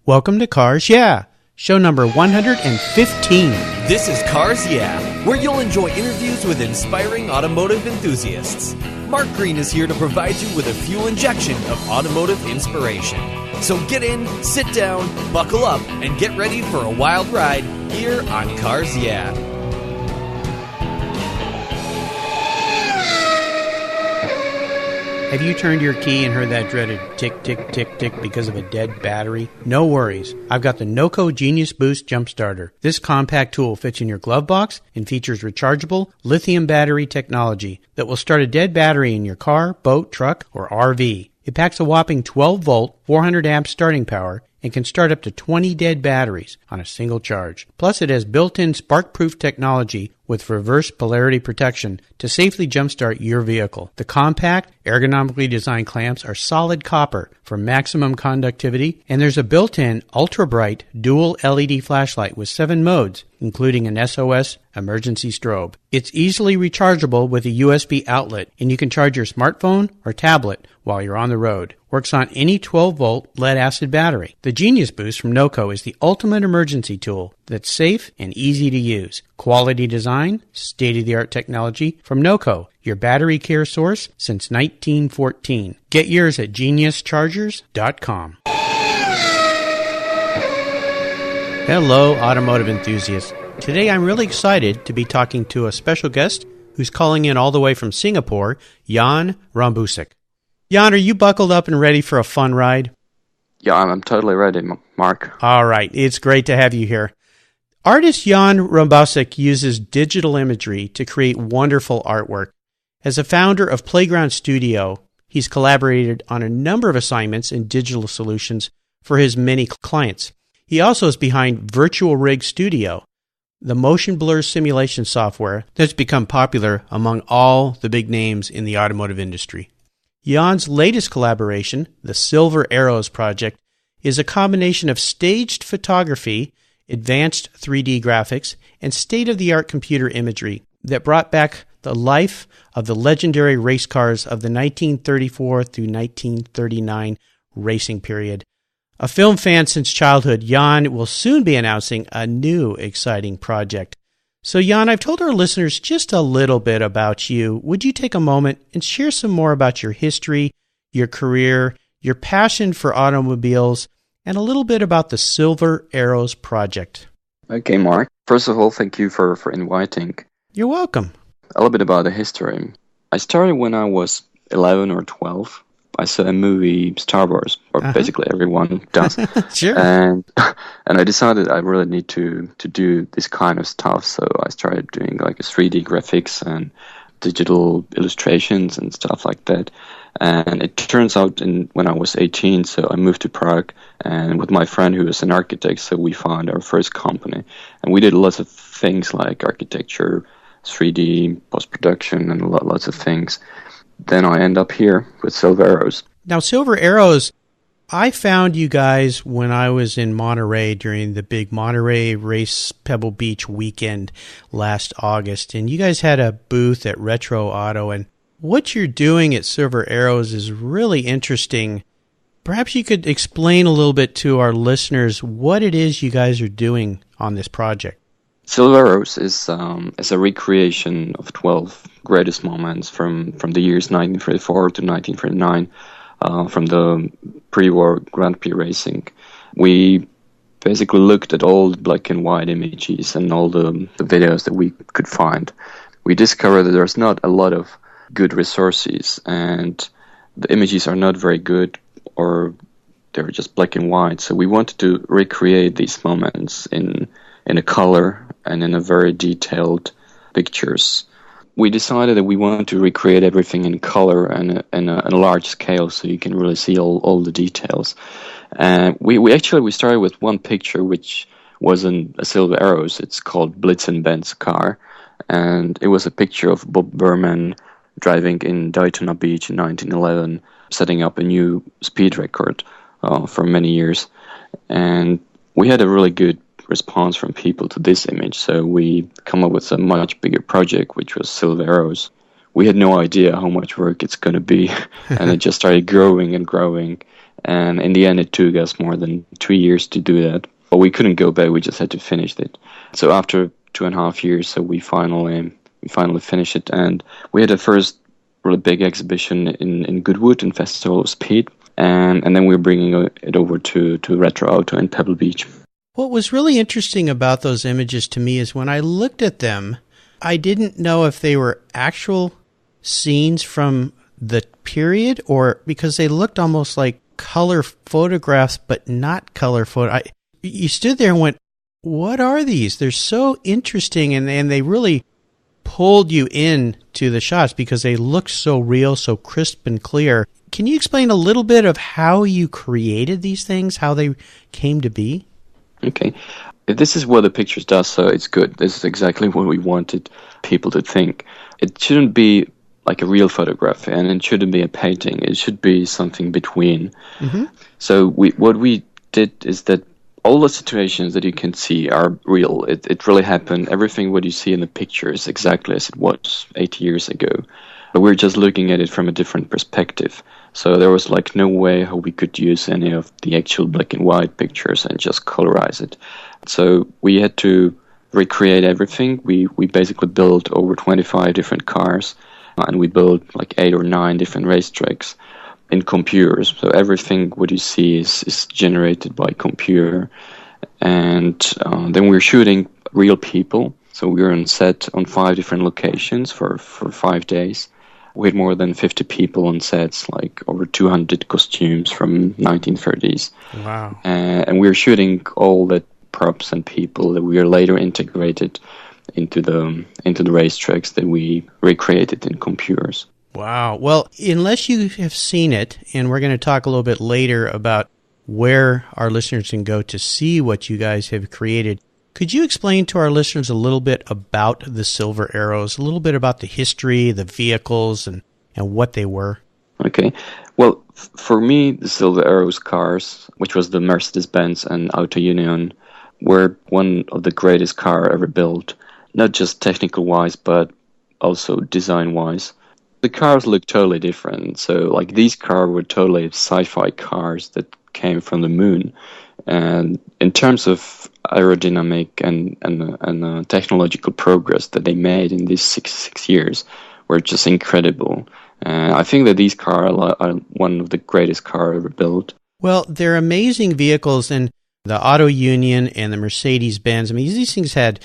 Welcome to Cars Yeah, show number 115. This is Cars Yeah, where you'll enjoy interviews with inspiring automotive enthusiasts. Mark Green is here to provide you with a fuel injection of automotive inspiration. So get in, sit down, buckle up, and get ready for a wild ride here on Cars Yeah. Have you turned your key and heard that dreaded tick, tick, tick, tick because of a dead battery? No worries. I've got the NOCO Genius Boost Jump Starter. This compact tool fits in your glove box and features rechargeable lithium battery technology that will start a dead battery in your car, boat, truck, or RV. It packs a whopping 12-volt, 400 amp starting power and can start up to 20 dead batteries on a single charge. Plus, it has built-in spark-proof technology with reverse polarity protection to safely jumpstart your vehicle. The compact, ergonomically designed clamps are solid copper for maximum conductivity, and there's a built-in ultra-bright dual LED flashlight with 7 modes, including an SOS emergency strobe. It's easily rechargeable with a USB outlet, and you can charge your smartphone or tablet while you're on the road. Works on any 12-volt lead-acid battery. The Genius Boost from NOCO is the ultimate emergency tool that's safe and easy to use. Quality design, state-of-the-art technology from NOCO, your battery care source since 1914. Get yours at geniuschargers.com. Hello, automotive enthusiasts. Today I'm really excited to be talking to a special guest who's calling in all the way from Singapore, Jan Rambousek. Jan, are you buckled up and ready for a fun ride? Yeah, I'm totally ready, Mark. All right, it's great to have you here. Artist Jan Rambousek uses digital imagery to create wonderful artwork. As a founder of Playground Studio, he's collaborated on a number of assignments in digital solutions for his many clients. He also is behind VirtualRig Studio, the motion blur simulation software that's become popular among all the big names in the automotive industry. Jan's latest collaboration, the Silver Arrows project, is a combination of staged photography, advanced 3D graphics, and state-of-the-art computer imagery that brought back the life of the legendary race cars of the 1934 through 1939 racing period. A film fan since childhood, Jan will soon be announcing a new exciting project. So Jan, I've told our listeners just a little bit about you. Would you take a moment and share some more about your history, your career, your passion for automobiles, and a little bit about the Silver Arrows project? Okay, Mark. First of all, thank you for inviting. You're welcome. A little bit about the history. I started when I was 11 or 12. I saw a movie, Star Wars, or basically everyone does. Sure. And I decided I really need to do this kind of stuff, so I started doing like a 3D graphics and digital illustrations and stuff like that. And it turns out when I was 18, so I moved to Prague, and with my friend who was an architect, so we found our first company. And we did lots of things like architecture, 3D, post-production, and lots of things. Then I end up here with Silver Arrows. Now, Silver Arrows, I found you guys when I was in Monterey during the big Monterey Race Pebble Beach weekend last August, and you guys had a booth at Retro Auto, and what you're doing at Silver Arrows is really interesting. Perhaps you could explain a little bit to our listeners what it is you guys are doing on this project. Silver Arrows is a recreation of 12 greatest moments from the years 1934 to 1939, from the pre-war Grand Prix racing. We basically looked at all the black and white images and all the videos that we could find. We discovered that there's not a lot of good resources, and the images are not very good, or they're just black and white. So we wanted to recreate these moments in a color and in a very detailed pictures. We decided that we wanted to recreate everything in color and in a large scale, so you can really see all the details. And we started with one picture, which wasn't a Silver Arrows. It's called Blitz and Ben's car, and it was a picture of Bob Berman driving in Daytona Beach in 1911, setting up a new speed record for many years. And we had a really good response from people to this image, so we come up with a much bigger project, which was Silver Arrows. We had no idea how much work it's going to be, and it just started growing and growing, And in the end, it took us more than 2 years to do that. But we couldn't go back. We just had to finish it. So after 2.5 years, so we finally finished it, and we had a first really big exhibition in Goodwood in Festival of Speed, and then we were bringing it over to Retro Auto in Pebble Beach. What was really interesting about those images to me is when I looked at them, I didn't know if they were actual scenes from the period or because they looked almost like color photographs, but not color photo. You stood there and went, what are these? They're so interesting, and they really pulled you in to the shots because they look so real, so crisp and clear. Can you explain a little bit of how you created these things, how they came to be? Okay. This is what the pictures does, so it's good. This is exactly what we wanted people to think. It shouldn't be like a real photograph, and it shouldn't be a painting. It should be something between. Mm-hmm. So what we did is that all the situations that you can see are real. It really happened. Everything what you see in the picture is exactly as it was 80 years ago. But we're just looking at it from a different perspective. So there was like no way how we could use any of the actual black and white pictures and just colorize it. So we had to recreate everything. We basically built over 25 different cars, and we built like 8 or 9 different racetracks in computers. So everything what you see is generated by computer. And then we're shooting real people. So we were on set on 5 different locations for 5 days. We had more than 50 people on sets, like over 200 costumes from 1930s. Wow. And we were shooting all the props and people that we are later integrated into the racetracks that we recreated in computers. Wow. Well, unless you have seen it, and we're going to talk a little bit later about where our listeners can go to see what you guys have created, could you explain to our listeners a little bit about the Silver Arrows, a little bit about the history, the vehicles, and what they were? Okay. Well, for me, the Silver Arrows cars, which was the Mercedes-Benz and Auto Union, were one of the greatest car ever built, not just technical-wise, but also design-wise. The cars look totally different. So, like, these cars were totally sci-fi cars that came from the moon. And in terms of aerodynamic and technological progress that they made in these six years were just incredible. I think that these cars are one of the greatest cars ever built. Well, they're amazing vehicles, and the Auto Union and the Mercedes-Benz, I mean, these things had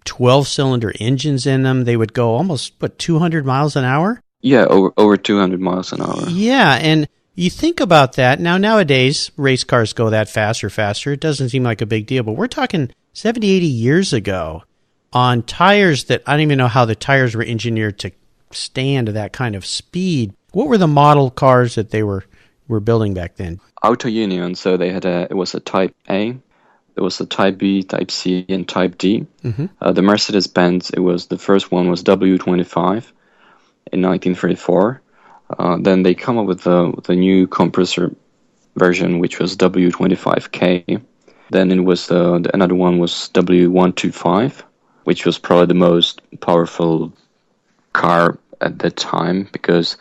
12-cylinder engines in them. They would go almost, 200 miles an hour? Yeah, over 200 miles an hour. Yeah, and you think about that. Now, nowadays, race cars go that faster. It doesn't seem like a big deal, but we're talking 70, 80 years ago on tires that I don't even know how the tires were engineered to stand that kind of speed. What were the model cars that they were building back then? Auto Union, so they had it was a Type A, there was a Type B, Type C, and Type D. Mm-hmm. The Mercedes-Benz, the first one was W25 in 1934. Then they come up with a new compressor version, which was W25K. Then it was another one was W125, which was probably the most powerful car at that time, because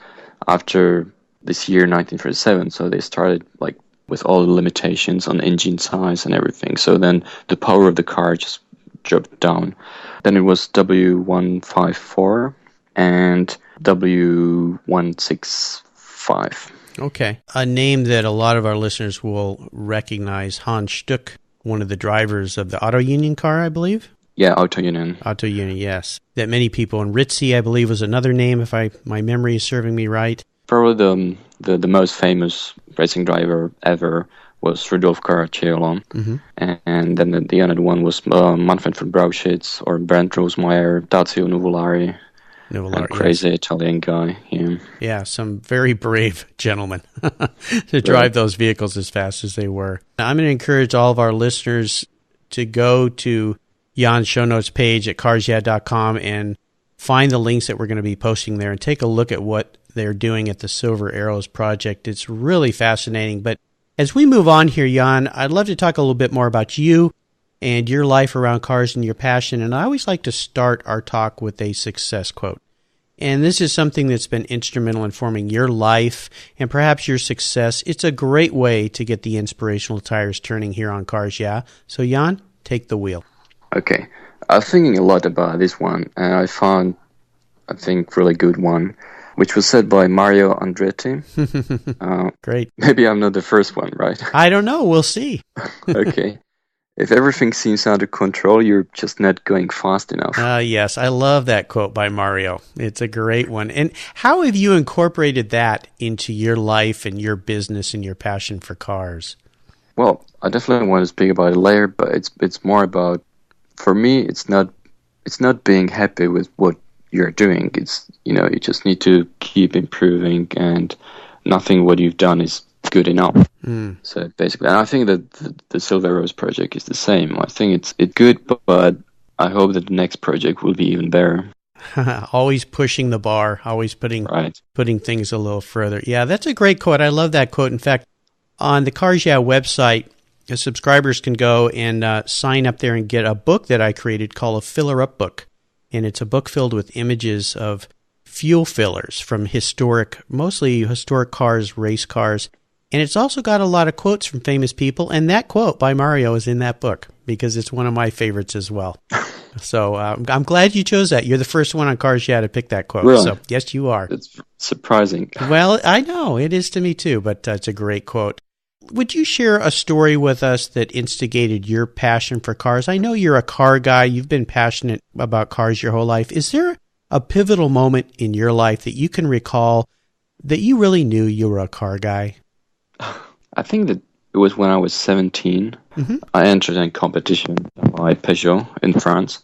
after this year 1937, so they started like with all the limitations on engine size and everything. So then the power of the car just dropped down. Then it was W154 and W165. Okay. A name that a lot of our listeners will recognize, Hans Stuck, one of the drivers of the Auto Union car, I believe? Yeah, Auto Union. Auto Union, yes. That many people, and Ritzy, I believe, was another name, if my memory is serving me right. Probably the most famous racing driver ever was Rudolf Caracciolo. Mm-hmm. And then the other one was Manfred von Brauchitz or Bernd Rosemeyer, Dazio Nuvolari. A crazy Italian guy. Yeah, some very brave gentlemen to drive those vehicles as fast as they were. Now, I'm going to encourage all of our listeners to go to Jan's show notes page at carsyeah.com and find the links that we're going to be posting there and take a look at what they're doing at the Silver Arrows project. It's really fascinating. But as we move on here, Jan, I'd love to talk a little bit more about you and your life around cars and your passion. And I always like to start our talk with a success quote. And this is something that's been instrumental in forming your life and perhaps your success. It's a great way to get the inspirational tires turning here on Cars Yeah. So Jan, take the wheel. Okay. I was thinking a lot about this one, and I found, I think, really good one, which was said by Mario Andretti. Great. Maybe I'm not the first one, right? I don't know. We'll see. Okay. If everything seems under control, you're just not going fast enough. Yes, I love that quote by Mario. It's a great one. And how have you incorporated that into your life and your business and your passion for cars? Well, I definitely want to speak about it later, but it's more about, for me, it's not being happy with what you're doing. It's, you just need to keep improving, and nothing what you've done is good enough. So basically, and I think that the Silver Rose project is the same. I think it's good, but I hope that the next project will be even better. Always pushing the bar, always putting things a little further. Yeah, that's a great quote. I love that quote. In fact, on the Cars Yeah website, the subscribers can go and sign up there and get a book that I created called a Filler Up Book. And it's a book filled with images of fuel fillers from mostly historic cars, race cars. And it's also got a lot of quotes from famous people. And that quote by Mario is in that book because it's one of my favorites as well. So I'm glad you chose that. You're the first one on Cars Yeah to pick that quote. Really? So yes, you are. It's surprising. Well, I know. It is to me too, but it's a great quote. Would you share a story with us that instigated your passion for cars? I know you're a car guy. You've been passionate about cars your whole life. Is there a pivotal moment in your life that you can recall that you really knew you were a car guy? I think that it was when I was 17. Mm-hmm. I entered a competition by Peugeot in France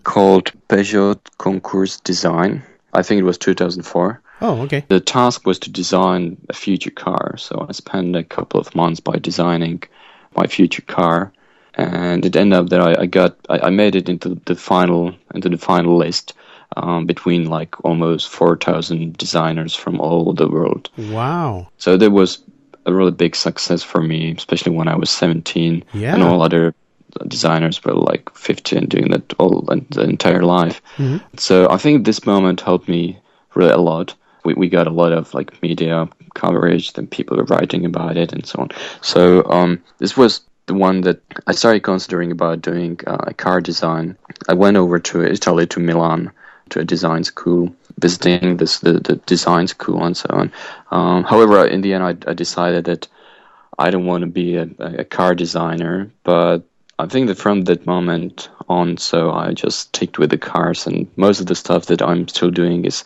called Peugeot Concours Design. I think it was 2004. Oh, okay. The task was to design a future car. So I spent a couple of months by designing my future car, and it ended up that I made it into the final list between like almost 4,000 designers from all over the world. Wow! So there was a really big success for me, especially when I was 17, and all other designers were like 15 doing that all the entire life. Mm-hmm. So I think this moment helped me really a lot. We got a lot of like media coverage, then people were writing about it and so on. So this was the one that I started considering about doing a car design. I went over to Italy, to Milan, to a design school, visiting the design school and so on. However, in the end, I decided that I don't want to be a car designer, but I think that from that moment on, so I just sticked with the cars, and most of the stuff that I'm still doing is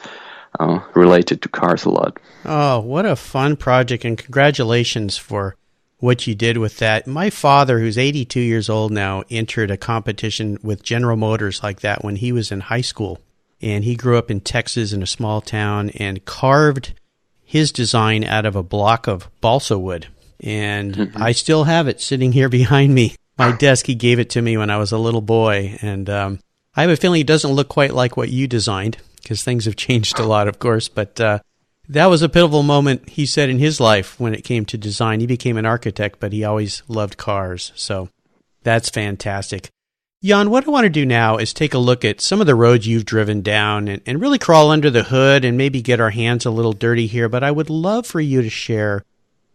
related to cars a lot. Oh, what a fun project, and congratulations for what you did with that. My father, who's 82 years old now, entered a competition with General Motors like that when he was in high school. And he grew up in Texas in a small town and carved his design out of a block of balsa wood. And I still have it sitting here behind me. My desk, he gave it to me when I was a little boy. And I have a feeling it doesn't look quite like what you designed, because things have changed a lot, of course. But that was a pivotal moment, he said, in his life when it came to design. He became an architect, but he always loved cars. So that's fantastic. Jan, what I want to do now is take a look at some of the roads you've driven down and really crawl under the hood and maybe get our hands a little dirty here. But I would love for you to share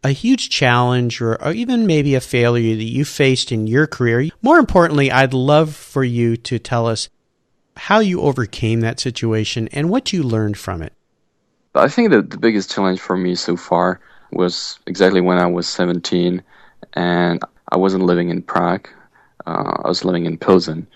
a huge challenge or even maybe a failure that you faced in your career. More importantly, I'd love for you to tell us how you overcame that situation and what you learned from it. I think that the biggest challenge for me so far was exactly when I was 17 and I wasn't living in Prague. I was living in Pilsen,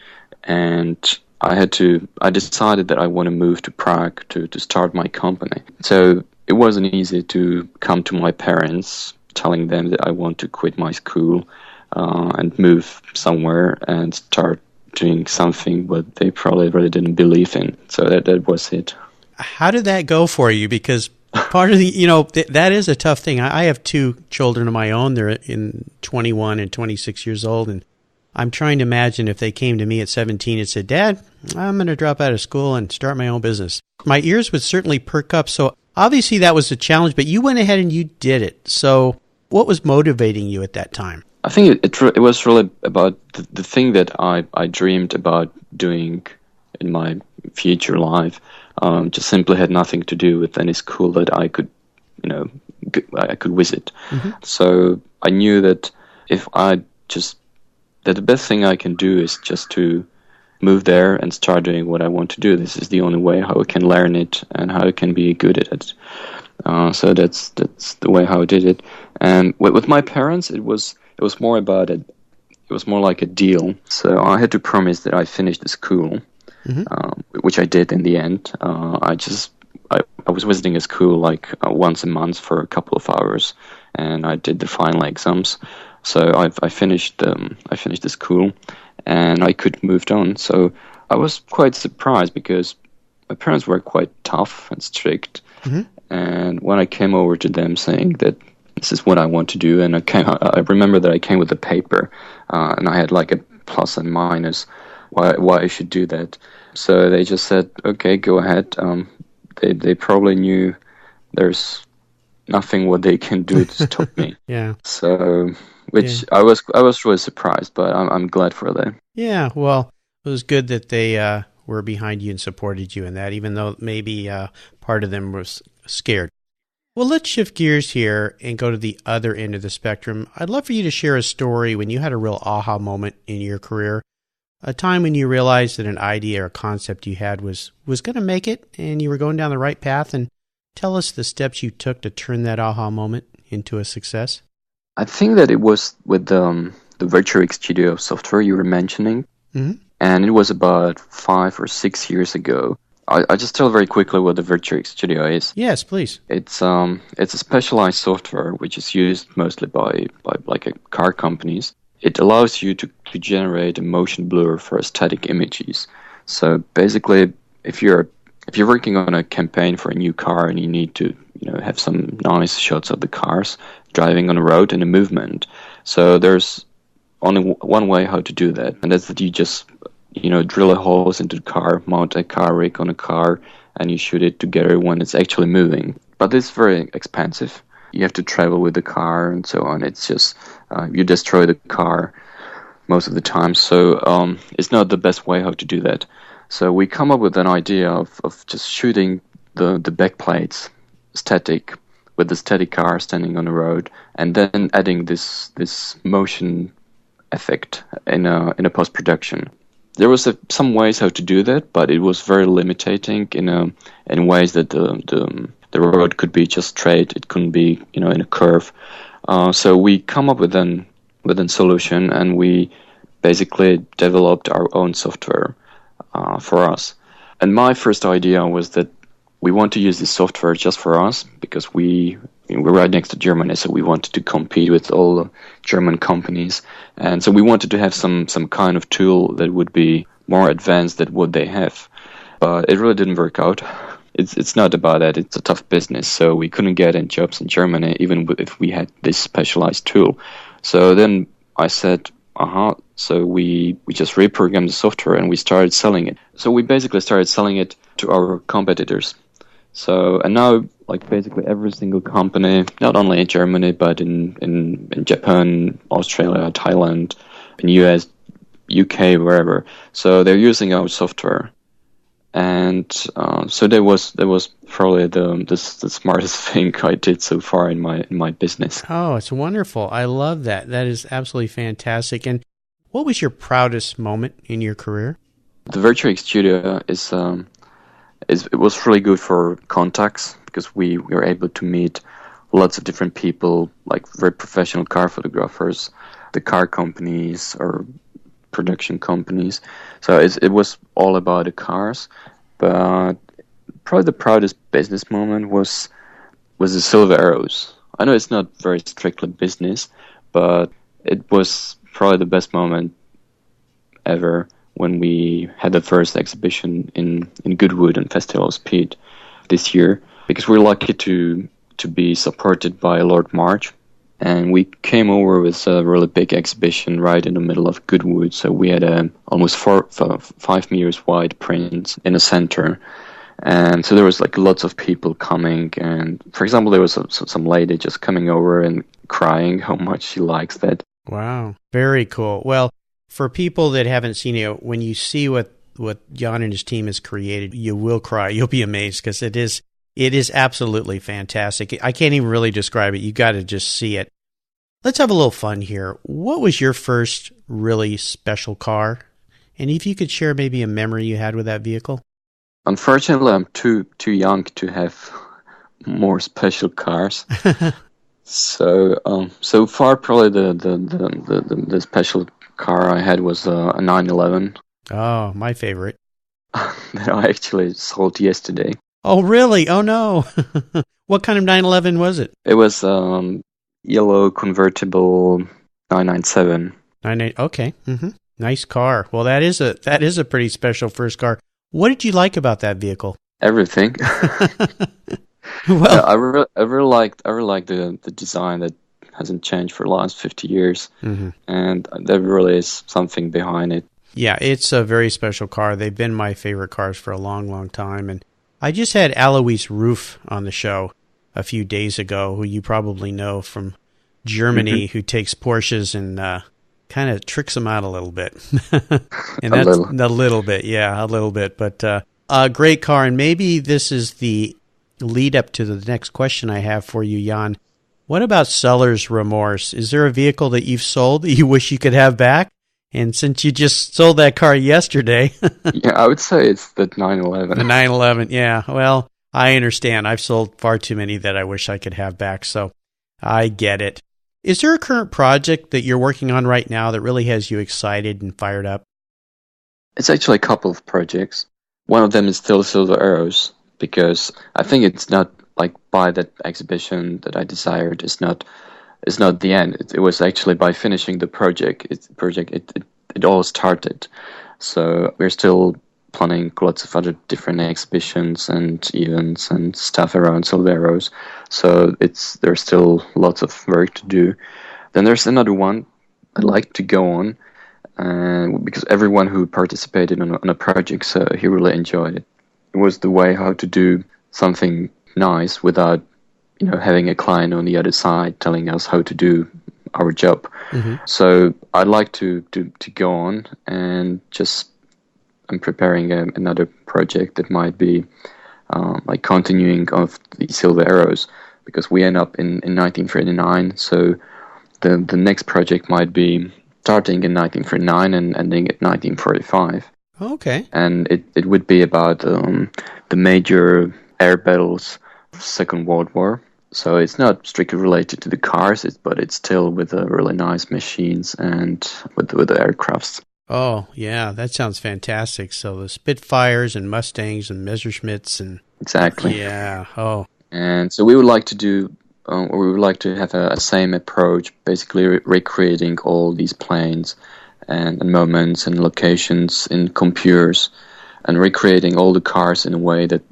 and I decided that I want to move to Prague to start my company. So it wasn't easy to come to my parents telling them that I want to quit my school and move somewhere and start doing something what they probably really didn't believe in. So that was it. How did that go for you? Because part of the, that is a tough thing. I have two children of my own. They're in 21 and 26 years old, and I'm trying to imagine if they came to me at 17 and said, Dad, I'm going to drop out of school and start my own business. My ears would certainly perk up. So obviously that was a challenge, but you went ahead and you did it. So what was motivating you at that time? I think it was really about the thing that I dreamed about doing in my future life. just simply had nothing to do with any school that I could, I could visit. Mm-hmm. So I knew that that the best thing I can do is just to move there and start doing what I want to do. This is the only way how I can learn it and how I can be good at it. So that's the way how I did it. And with my parents, it was more about it. It was more like a deal. So I had to promise that I finished the school, which I did in the end. I was visiting a school like once a month for a couple of hours, and I did the final exams. So I finished the school, and I could move on. So I was quite surprised because my parents were quite tough and strict. Mm-hmm. And when I came over to them saying that this is what I want to do, and I remember that I came with a paper, and I had like a plus and minus why I should do that. So they just said, okay, go ahead. They probably knew there's nothing what they can do to stop me. Yeah. So, I was really surprised, but I'm glad for that. Yeah. Well, it was good that they were behind you and supported you in that, even though maybe part of them was scared. Well, let's shift gears here and go to the other end of the spectrum. I'd love for you to share a story when you had a real aha moment in your career, a time when you realized that an idea or concept you had was going to make it and you were going down the right path, and tell us the steps you took to turn that aha moment into a success. I think that it was with the VirtualRig Studio software you were mentioning, and it was about 5 or 6 years ago. I just tell very quickly what the VirtualRig Studio is. Yes, please. It's a specialized software which is used mostly by car companies. It allows you to generate a motion blur for static images. So basically, if you're working on a campaign for a new car and you need to have some nice shots of the cars driving on the road and a movement, so there's only one way how to do that, and that's that you just drill a holes into the car, mount a car rig on a car, and you shoot it together when it's actually moving. But it's very expensive. You have to travel with the car and so on. It's just you destroy the car most of the time. So it's not the best way how to do that. So we come up with an idea of just shooting the back plates static with the static car standing on the road, and then adding this motion effect in a post production. There was some ways how to do that, but it was very limiting in ways that the road could be just straight. It couldn't be in a curve. So we come up with a solution, and we basically developed our own software for us. And my first idea was that we want to use this software just for us because we're right next to Germany, so we wanted to compete with all the German companies, and so we wanted to have some kind of tool that would be more advanced than what they have. But it really didn't work out. It's not about that. It's a tough business, so we couldn't get any jobs in Germany even if we had this specialized tool. So then I said, so we just reprogrammed the software and we started selling it. So we basically started selling it to our competitors. So, and now, like basically every single company, not only in Germany, but in Japan, Australia, Thailand, in US, UK, wherever. So they're using our software. And so that was probably the smartest thing I did so far in my business. Oh, it's wonderful. I love that. That is absolutely fantastic. And what was your proudest moment in your career? The VirtualRig Studio it was really good for contacts because we were able to meet lots of different people, like very professional car photographers, the car companies or production companies. So it was all about the cars. But probably the proudest business moment was the Silver Arrows. I know it's not very strictly business, but it was probably the best moment ever when we had the first exhibition in Goodwood and Festival of Speed this year, because we're lucky to be supported by Lord March, and we came over with a really big exhibition right in the middle of Goodwood. So we had almost 5 meters wide print in the center, and so there was like lots of people coming. And for example, there was some lady just coming over and crying how much she likes that. Wow, very cool. Well, for people that haven't seen it, when you see what what Jan and his team has created, you will cry. You'll be amazed because it is absolutely fantastic. I can't even really describe it. You got to just see it. Let's have a little fun here. What was your first really special car? And if you could share maybe a memory you had with that vehicle? Unfortunately, I'm too young to have more special cars. So far, probably the special car I had was a 911. Oh, my favorite. That I actually sold yesterday. Oh, really? Oh, no. What kind of 911 was it? It was yellow convertible 997. Okay. Mm-hmm. Nice car. Well, that is a pretty special first car. What did you like about that vehicle? Everything. Well, yeah, I really like the design that hasn't changed for the last 50 years, and there really is something behind it. Yeah, it's a very special car. They've been my favorite cars for a long, long time, and I just had Alois Roof on the show a few days ago, who you probably know from Germany, who takes Porsches and kind of tricks them out a little bit. And that's a little bit, but a great car. And maybe this is the lead up to the next question I have for you, Jan. What about seller's remorse? Is there a vehicle that you've sold that you wish you could have back? And since you just sold that car yesterday. Yeah, I would say it's the 911. The 911, yeah. Well, I understand. I've sold far too many that I wish I could have back, so I get it. Is there a current project that you're working on right now that really has you excited and fired up? It's actually a couple of projects. One of them is still Silver Arrows, because I think it's not like by that exhibition that I desired. It's not the end. It was actually by finishing the project. It all started. So we're still planning lots of other different exhibitions and events and stuff around Silver Arrows. So there's still lots of work to do. Then there's another one I'd like to go on, because everyone who participated on a project, so he really enjoyed it. It was the way how to do something nice without, having a client on the other side telling us how to do our job. So I'd like to go on and I'm preparing another project that might be like continuing of the Silver Arrows, because we end up in 1939. So the next project might be starting in 1939 and ending at 1945. Okay. And it would be about the major air battles of the Second World War. So it's not strictly related to the cars, but it's still with really nice machines and with the aircrafts. Oh, yeah, that sounds fantastic. So the Spitfires and Mustangs and Messerschmitts and... Exactly. Yeah, oh. And so we would like to do, or we would like to have a same approach, basically recreating all these planes and moments and locations in computers, and recreating all the cars in a way that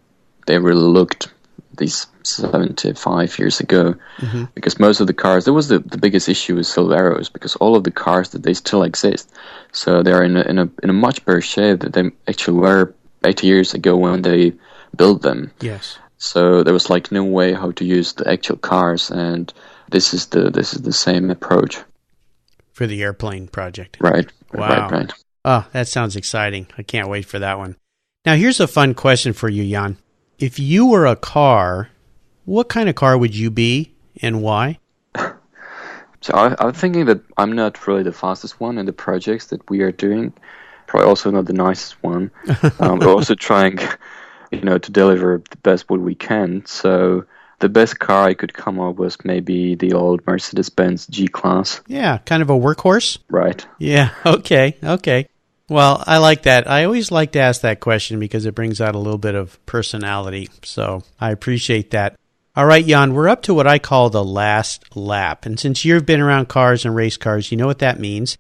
they really looked these 75 years ago. Because most of the cars, that was the biggest issue with Silver Arrows, because all of the cars that they still exist, so they're in a much better shape than they actually were 80 years ago when they built them. Yes. So there was like no way how to use the actual cars, and this is the same approach for the airplane project. Right. Wow. Right. Oh, that sounds exciting. I can't wait for that one. Now, here's a fun question for you, Jan. If you were a car, what kind of car would you be and why? So I'm thinking that I'm not really the fastest one in the projects that we are doing. Probably also not the nicest one. We're also trying, to deliver the best what we can. So the best car I could come up with maybe the old Mercedes-Benz G-Class. Yeah, kind of a workhorse? Right. Yeah, okay. Well, I like that. I always like to ask that question because it brings out a little bit of personality. So I appreciate that. All right, Jan, we're up to what I call the last lap. And since you've been around cars and race cars, you know what that means.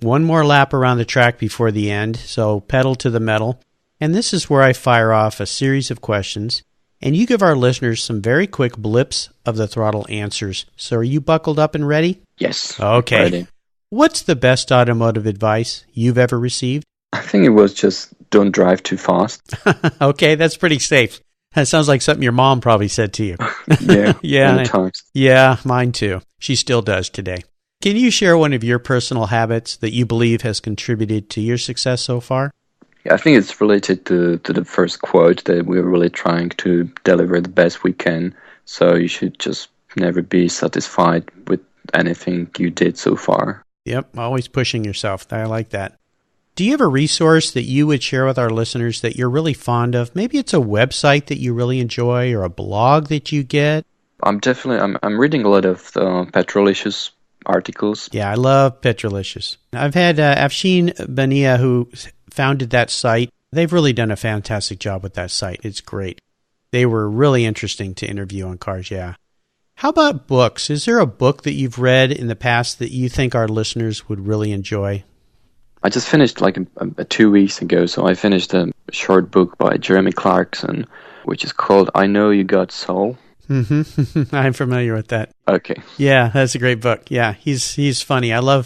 One more lap around the track before the end, so pedal to the metal. And this is where I fire off a series of questions, and you give our listeners some very quick blips of the throttle answers. So are you buckled up and ready? Yes. Okay. Ready. What's the best automotive advice you've ever received? I think it was just don't drive too fast. Okay, that's pretty safe. That sounds like something your mom probably said to you. Yeah, many times. Yeah, mine too. She still does today. Can you share one of your personal habits that you believe has contributed to your success so far? I think it's related to the first quote that we're really trying to deliver the best we can. So you should just never be satisfied with anything you did so far. Yep, always pushing yourself. I like that. Do you have a resource that you would share with our listeners that you're really fond of? Maybe it's a website that you really enjoy or a blog that you get. I'm reading a lot of Petrolicious articles. Yeah, I love Petrolicious. I've had Afshin Bania, who founded that site. They've really done a fantastic job with that site. It's great. They were really interesting to interview on Cars Yeah. How about books? Is there a book that you've read in the past that you think our listeners would really enjoy? I just finished 2 weeks ago, so I finished a short book by Jeremy Clarkson, which is called I Know You Got Soul. Mm-hmm. I'm familiar with that. Okay. Yeah, that's a great book. Yeah, he's funny. I love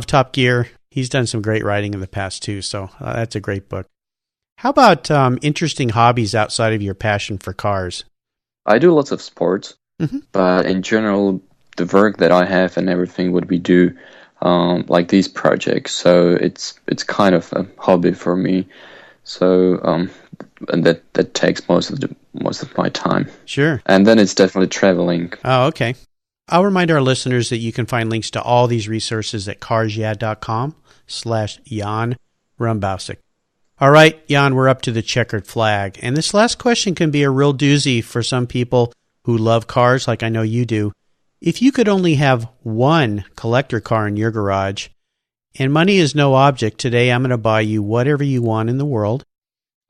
Top Gear. He's done some great writing in the past too, so that's a great book. How about interesting hobbies outside of your passion for cars? I do lots of sports, but in general, the work that I have and everything what we do, like these projects, so it's kind of a hobby for me. So and that takes most of my time. Sure. And then it's definitely traveling. Oh, okay. I'll remind our listeners that you can find links to all these resources at carsyeah.com/Jan Rambousek. All right, Jan, we're up to the checkered flag. And this last question can be a real doozy for some people who love cars like I know you do. If you could only have one collector car in your garage, and money is no object, today I'm going to buy you whatever you want in the world,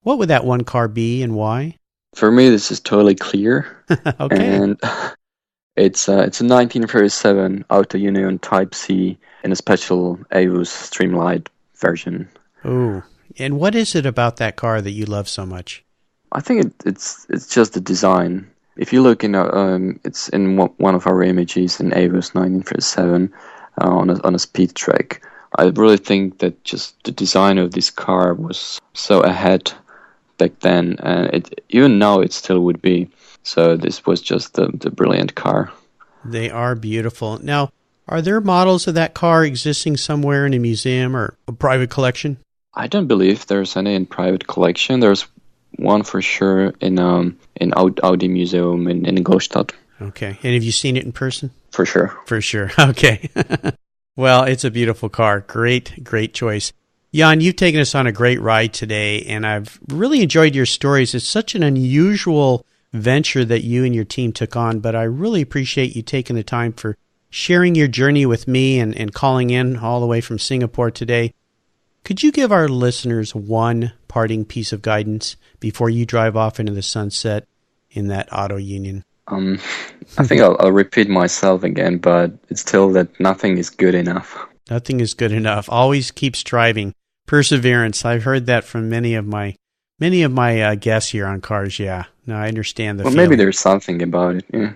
what would that one car be and why? For me, this is totally clear. Okay. And it's a 1937 Auto Union Type C in a special Avus Streamlight version. Oh, and what is it about that car that you love so much? I think it's just the design. If you look in, it's in one of our images in Avus 1937 on a speed track. I really think that just the design of this car was so ahead back then, and even now it still would be. So this was just the brilliant car. They are beautiful. Now, are there models of that car existing somewhere in a museum or a private collection? I don't believe there's any in private collection. There's one for sure in Audi Museum in Ingolstadt. Okay. And have you seen it in person? For sure. For sure. Okay. Well, it's a beautiful car. Great, great choice. Jan, you've taken us on a great ride today, and I've really enjoyed your stories. It's such an unusual venture that you and your team took on, but I really appreciate you taking the time for sharing your journey with me and calling in all the way from Singapore today. Could you give our listeners one parting piece of guidance before you drive off into the sunset in that auto union? I think I'll repeat myself again, but it's still that nothing is good enough. Nothing is good enough. Always keep striving. Perseverance. I've heard that from many of my guests here on Cars Yeah. Now I understand the feeling. Maybe there's something about it. Yeah.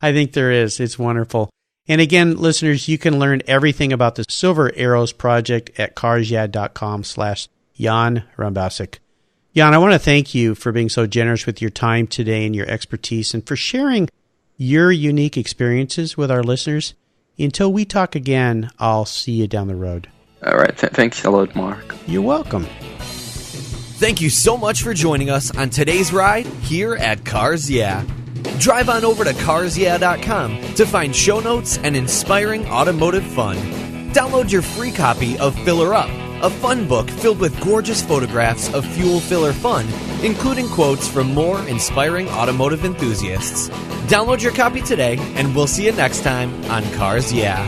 I think there is. It's wonderful. And again, listeners, you can learn everything about the Silver Arrows project at carsyeah.com/Jan Rambousek. Jan, I want to thank you for being so generous with your time today and your expertise and for sharing your unique experiences with our listeners. Until we talk again, I'll see you down the road. All right. Thanks a lot, Mark. You're welcome. Thank you so much for joining us on today's ride here at Cars Yeah. Drive on over to carsyeah.com to find show notes and inspiring automotive fun. Download your free copy of Filler Up, a fun book filled with gorgeous photographs of fuel filler fun, including quotes from more inspiring automotive enthusiasts. Download your copy today, and we'll see you next time on Cars Yeah.